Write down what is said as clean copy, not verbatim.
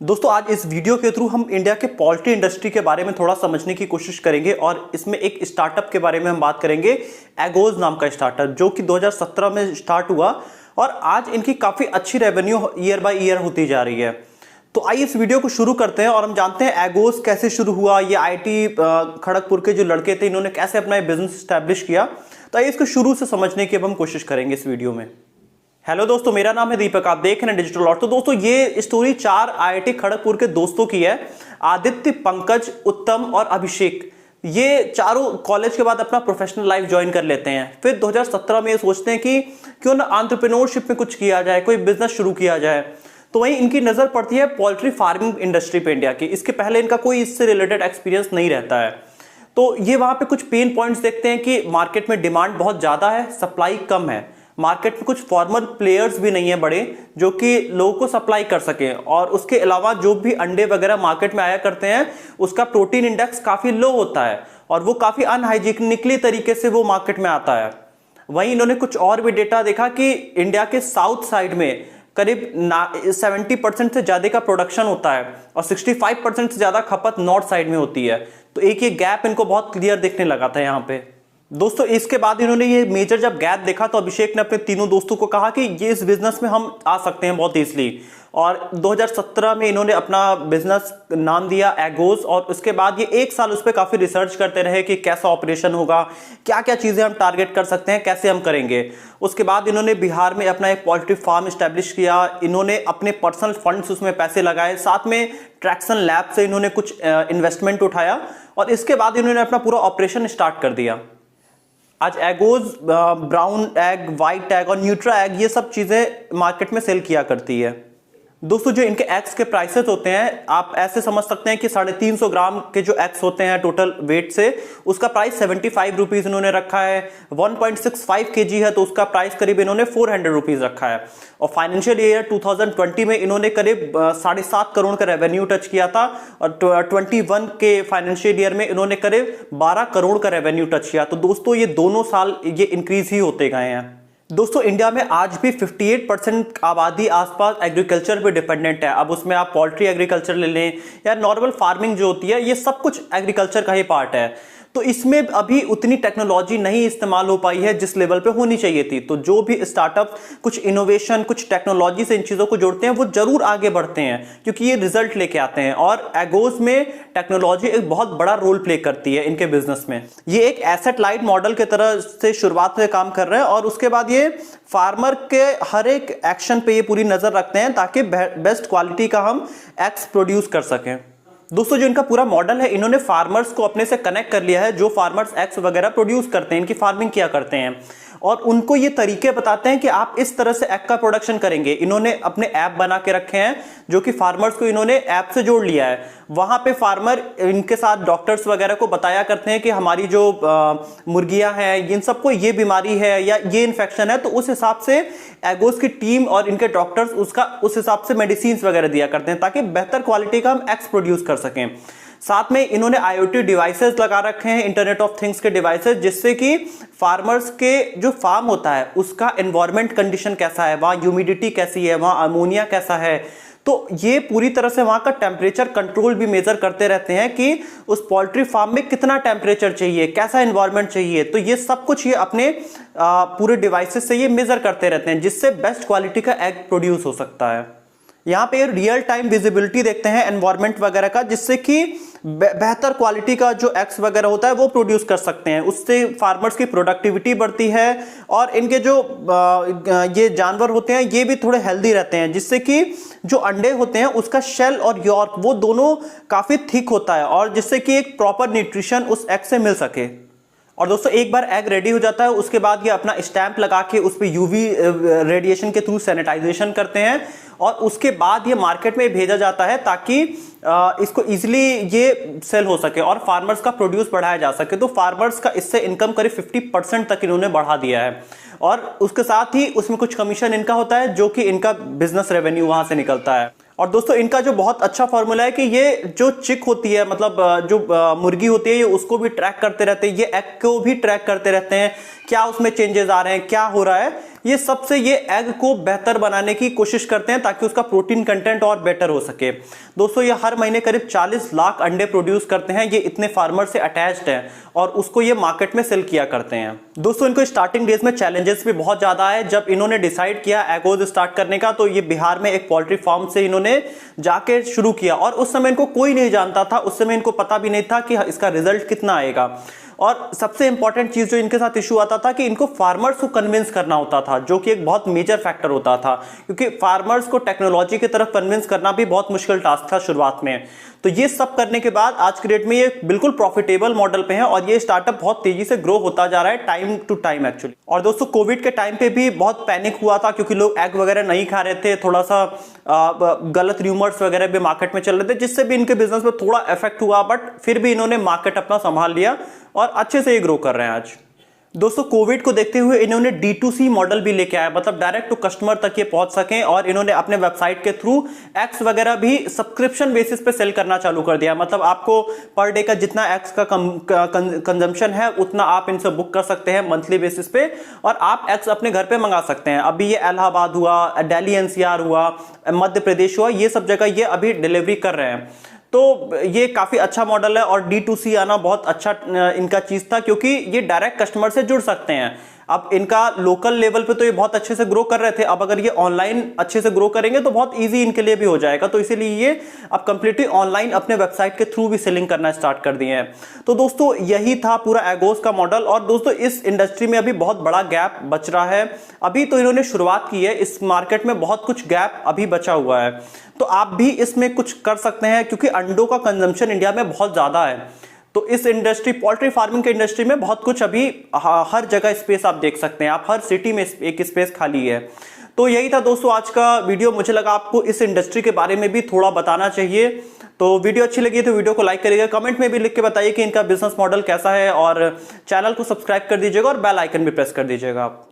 दोस्तों आज इस वीडियो के थ्रू हम इंडिया के पोल्ट्री इंडस्ट्री के बारे में थोड़ा समझने की कोशिश करेंगे और इसमें एक स्टार्टअप के बारे में हम बात करेंगे। एगोज नाम का स्टार्टअप जो कि 2017 में स्टार्ट हुआ और आज इनकी काफ़ी अच्छी रेवेन्यू ईयर बाय ईयर होती जा रही है। तो आइए इस वीडियो को शुरू करते हैं और हम जानते हैं एगोज कैसे शुरू हुआ। ये आईटी खड़गपुर के जो लड़के थे इन्होंने कैसे अपना बिजनेस स्टैब्लिश किया। तो आइए इसको शुरू से समझने की अब हम कोशिश करेंगे इस वीडियो में। हेलो दोस्तों, मेरा नाम है दीपक, आप देख रहे हैं डिजिटल लॉट। तो दोस्तों ये स्टोरी 4 आईआईटी खड़गपुर के दोस्तों की है। आदित्य, पंकज, उत्तम और अभिषेक। ये चारों कॉलेज के बाद अपना प्रोफेशनल लाइफ ज्वाइन कर लेते हैं। फिर 2017 में ये सोचते हैं कि क्यों ना एंटरप्रेन्योरशिप में कुछ किया जाए, कोई बिजनेस शुरू किया जाए। तो वहीं इनकी नजर पड़ती है पोल्ट्री फार्मिंग इंडस्ट्री पे इंडिया की। इसके पहले इनका कोई इससे रिलेटेड एक्सपीरियंस नहीं रहता है। तो ये वहां पे कुछ पेन पॉइंट्स देखते हैं कि मार्केट में डिमांड बहुत ज्यादा है, सप्लाई कम है। मार्केट में कुछ फॉर्मल प्लेयर्स भी नहीं है बड़े जो कि लोगों को सप्लाई कर सके। और उसके अलावा जो भी अंडे वगैरह मार्केट में आया करते हैं उसका प्रोटीन इंडेक्स काफी लो होता है और वो काफी अनहाइजीनिकली तरीके से वो मार्केट में आता है। वहीं इन्होंने कुछ और भी डेटा देखा कि इंडिया के साउथ साइड में करीब 70% से ज्यादा का प्रोडक्शन होता है और 65% से ज्यादा खपत नॉर्थ साइड में होती है। तो एक ये गैप इनको बहुत क्लियर दिखने लगा था यहाँ पे। दोस्तों इसके बाद इन्होंने ये मेजर जब गैप देखा तो अभिषेक ने अपने तीनों दोस्तों को कहा कि ये इस बिजनेस में हम आ सकते हैं बहुत ईजिली। और 2017 में इन्होंने अपना बिजनेस नाम दिया एगोज। और उसके बाद ये 1 साल उस पर काफी रिसर्च करते रहे कि कैसा ऑपरेशन होगा, क्या क्या चीजें हम टारगेट कर सकते हैं, कैसे हम करेंगे। उसके बाद इन्होंने बिहार में अपना एक पोल्ट्री फार्म स्टैब्लिश किया। इन्होंने अपने पर्सनल फंड्स उसमें पैसे लगाए, साथ में ट्रैक्सन लैब से इन्होंने कुछ इन्वेस्टमेंट उठाया और इसके बाद इन्होंने अपना पूरा ऑपरेशन स्टार्ट कर दिया। आज egos brown egg, white egg और न्यूट्रा एग ये सब चीजें मार्केट में सेल किया करती है। दोस्तों जो इनके एग्स के प्राइसेस होते हैं आप ऐसे समझ सकते हैं कि 350 ग्राम के जो एग्स होते हैं टोटल वेट से उसका प्राइस 75 रुपीज इन्होंने रखा है। 1.65 kg है तो उसका प्राइस करीब इन्होंने 400 रुपीज रखा है। और फाइनेंशियल ईयर 2020 में इन्होंने करीब 7.5 करोड़ का रेवेन्यू टच किया था और 21 के फाइनेंशियल ईयर में इन्होंने करीब 12 करोड़ का रेवेन्यू टच किया। तो दोस्तों ये दोनों साल ये इंक्रीज ही होते गए हैं। दोस्तों इंडिया में आज भी 58% आबादी आसपास एग्रीकल्चर पे डिपेंडेंट है। अब उसमें आप पोल्ट्री एग्रीकल्चर ले लें या नॉर्मल फार्मिंग जो होती है, ये सब कुछ एग्रीकल्चर का ही पार्ट है। तो इसमें अभी उतनी टेक्नोलॉजी नहीं इस्तेमाल हो पाई है जिस लेवल पे होनी चाहिए थी। तो जो भी स्टार्टअप कुछ इनोवेशन, कुछ टेक्नोलॉजी से इन चीज़ों को जोड़ते हैं वो जरूर आगे बढ़ते हैं क्योंकि ये रिजल्ट लेके आते हैं। और एगोज में टेक्नोलॉजी एक बहुत बड़ा रोल प्ले करती है इनके बिजनेस में। ये एक एसेट लाइट मॉडल के तरह से शुरुआत से काम कर रहे हैं और उसके बाद ये फार्मर के हर एक एक्शन पे ये पूरी नजर रखते हैं ताकि बेस्ट क्वालिटी का हम एग्स प्रोड्यूस कर सकें। दोस्तों जो इनका पूरा मॉडल है, इन्होंने फार्मर्स को अपने से कनेक्ट कर लिया है जो फार्मर्स एग्स वगैरह प्रोड्यूस करते हैं, इनकी फार्मिंग किया करते हैं और उनको ये तरीके बताते हैं कि आप इस तरह से एग का प्रोडक्शन करेंगे। इन्होंने अपने ऐप बना के रखे हैं जो कि फार्मर्स को इन्होंने ऐप से जोड़ लिया है। वहां पे फार्मर इनके साथ डॉक्टर्स वगैरह को बताया करते हैं कि हमारी जो मुर्गियां हैं इन सबको ये बीमारी है या ये इन्फेक्शन है। तो उस हिसाब से एगोज की टीम और इनके डॉक्टर्स उसका उस हिसाब से मेडिसिन वगैरह दिया करते हैं ताकि बेहतर क्वालिटी का हम एग्स प्रोड्यूस कर सकें। साथ में इन्होंने IoT डिवाइसेस लगा रखे हैं, इंटरनेट ऑफ थिंग्स के डिवाइसेस, जिससे कि फार्मर्स के जो फार्म होता है उसका एनवायरमेंट कंडीशन कैसा है, वहां ह्यूमिडिटी कैसी है, वहां अमोनिया कैसा है। तो ये पूरी तरह से वहां का टेम्परेचर कंट्रोल भी मेजर करते रहते हैं कि उस पोल्ट्री फार्म में कितना टेम्परेचर चाहिए, कैसा एनवायरमेंट चाहिए। तो ये सब कुछ ये अपने पूरे डिवाइसेस से ये मेजर करते रहते हैं जिससे बेस्ट क्वालिटी का एग प्रोड्यूस हो सकता है। यहाँ पे रियल टाइम विजिबिलिटी देखते हैं एनवायरमेंट वगैरह का, जिससे कि बेहतर क्वालिटी का जो एग्स वगैरह होता है वो प्रोड्यूस कर सकते हैं। उससे फार्मर्स की प्रोडक्टिविटी बढ़ती है और इनके जो ये जानवर होते हैं ये भी थोड़े हेल्दी रहते हैं, जिससे कि जो अंडे होते हैं उसका शेल और यॉर्क वो दोनों काफी थिक होता है और जिससे कि एक प्रॉपर न्यूट्रिशन उस एग से मिल सके। और दोस्तों एक बार एग रेडी हो जाता है उसके बाद ये अपना स्टैंप लगा के उस पर यूवी रेडिएशन के थ्रू सैनिटाइजेशन करते हैं और उसके बाद ये मार्केट में भेजा जाता है ताकि इसको इजीली ये सेल हो सके और फार्मर्स का प्रोड्यूस बढ़ाया जा सके। तो फार्मर्स का इससे इनकम करीब 50% तक इन्होंने बढ़ा दिया है और उसके साथ ही उसमें कुछ कमीशन इनका होता है जो कि इनका बिजनेस रेवेन्यू वहां से निकलता है। और दोस्तों इनका जो बहुत अच्छा फॉर्मूला है कि ये जो चिक होती है, मतलब जो मुर्गी होती है, ये उसको भी ट्रैक करते रहते हैं, ये एग को भी ट्रैक करते रहते हैं, क्या उसमें चेंजेस आ रहे हैं, क्या हो रहा है। ये सबसे ये एग को बेहतर बनाने की कोशिश करते हैं ताकि उसका प्रोटीन कंटेंट और बेटर हो सके। दोस्तों ये हर महीने करीब 40 लाख अंडे प्रोड्यूस करते हैं, ये इतने फार्मर से अटैच्ड हैं और उसको ये मार्केट में सेल किया करते हैं। दोस्तों इनको स्टार्टिंग डेज में चैलेंजेस भी बहुत ज्यादा है। जब इन्होंने डिसाइड किया एगोज स्टार्ट करने का तो ये बिहार में एक पोल्ट्री फार्म से इन्होंने जाके शुरू किया और उस समय इनको कोई नहीं जानता था, उस समय इनको पता भी नहीं था कि इसका रिजल्ट कितना आएगा। और सबसे इंपॉर्टेंट चीज जो इनके साथ इशू आता था कि इनको फार्मर्स को कन्विंस करना होता था, जो कि एक बहुत मेजर फैक्टर होता था, क्योंकि फार्मर्स को टेक्नोलॉजी की तरफ कन्विंस करना भी बहुत मुश्किल टास्क था शुरुआत में। तो ये सब करने के बाद आज की डेट में ये बिल्कुल प्रॉफिटेबल मॉडल पे है और ये स्टार्टअप बहुत तेजी से ग्रो होता जा रहा है टाइम टू टाइम एक्चुअली। और दोस्तों कोविड के टाइम पे भी बहुत पैनिक हुआ था क्योंकि लोग एग वगैरह नहीं खा रहे थे, थोड़ा सा गलत र्यूमर्स वगैरह भी मार्केट में चल रहे थे, जिससे भी इनके बिजनेस में थोड़ा इफेक्ट हुआ, बट फिर भी इन्होंने मार्केट अपना संभाल लिया और अच्छे से ये ग्रो कर रहे हैं आज। दोस्तों कोविड को देखते हुए इन्होंने D2C मॉडल भी लेके आया, मतलब डायरेक्ट टू कस्टमर तक ये पहुंच सकें, और इन्होंने अपने वेबसाइट के थ्रू एग्स वगैरह भी सब्सक्रिप्शन बेसिस पे सेल करना चालू कर दिया। मतलब आपको पर डे का जितना एग्स का कंजम्पशन है उतना आप इनसे बुक कर सकते हैं मंथली बेसिस पे और आप एग्स अपने घर पे मंगा सकते हैं। अभी ये इलाहाबाद हुआ, दिल्ली NCR हुआ, मध्य प्रदेश हुआ, ये सब जगह ये अभी डिलीवरी कर रहे हैं। तो ये काफी अच्छा मॉडल है और D2C आना बहुत अच्छा इनका चीज था क्योंकि ये डायरेक्ट कस्टमर से जुड़ सकते हैं। अब इनका लोकल लेवल पे तो ये बहुत अच्छे से ग्रो कर रहे थे, अब अगर ये ऑनलाइन अच्छे से ग्रो करेंगे तो बहुत इजी इनके लिए भी हो जाएगा। तो इसीलिए ये अब कंप्लीटली ऑनलाइन अपने वेबसाइट के थ्रू भी सेलिंग करना स्टार्ट कर दिए हैं। तो दोस्तों यही था पूरा एगोज का मॉडल। और दोस्तों इस इंडस्ट्री में अभी बहुत बड़ा गैप बच रहा है, अभी तो इन्होंने शुरुआत की है, इस मार्केट में बहुत कुछ गैप अभी बचा हुआ है। तो आप भी इसमें कुछ कर सकते हैं क्योंकि अंडों का कंजम्पशन इंडिया में बहुत ज्यादा है। तो इस इंडस्ट्री पोल्ट्री फार्मिंग के इंडस्ट्री में बहुत कुछ अभी हर जगह स्पेस आप देख सकते हैं, आप हर सिटी में एक स्पेस खाली है। तो यही था दोस्तों आज का वीडियो। मुझे लगा आपको इस इंडस्ट्री के बारे में भी थोड़ा बताना चाहिए। तो वीडियो अच्छी लगी तो वीडियो को लाइक करिएगा, कमेंट में भी लिख के बताइए कि इनका बिजनेस मॉडल कैसा है और चैनल को सब्सक्राइब कर दीजिएगा और बेल आइकन भी प्रेस कर दीजिएगा आप।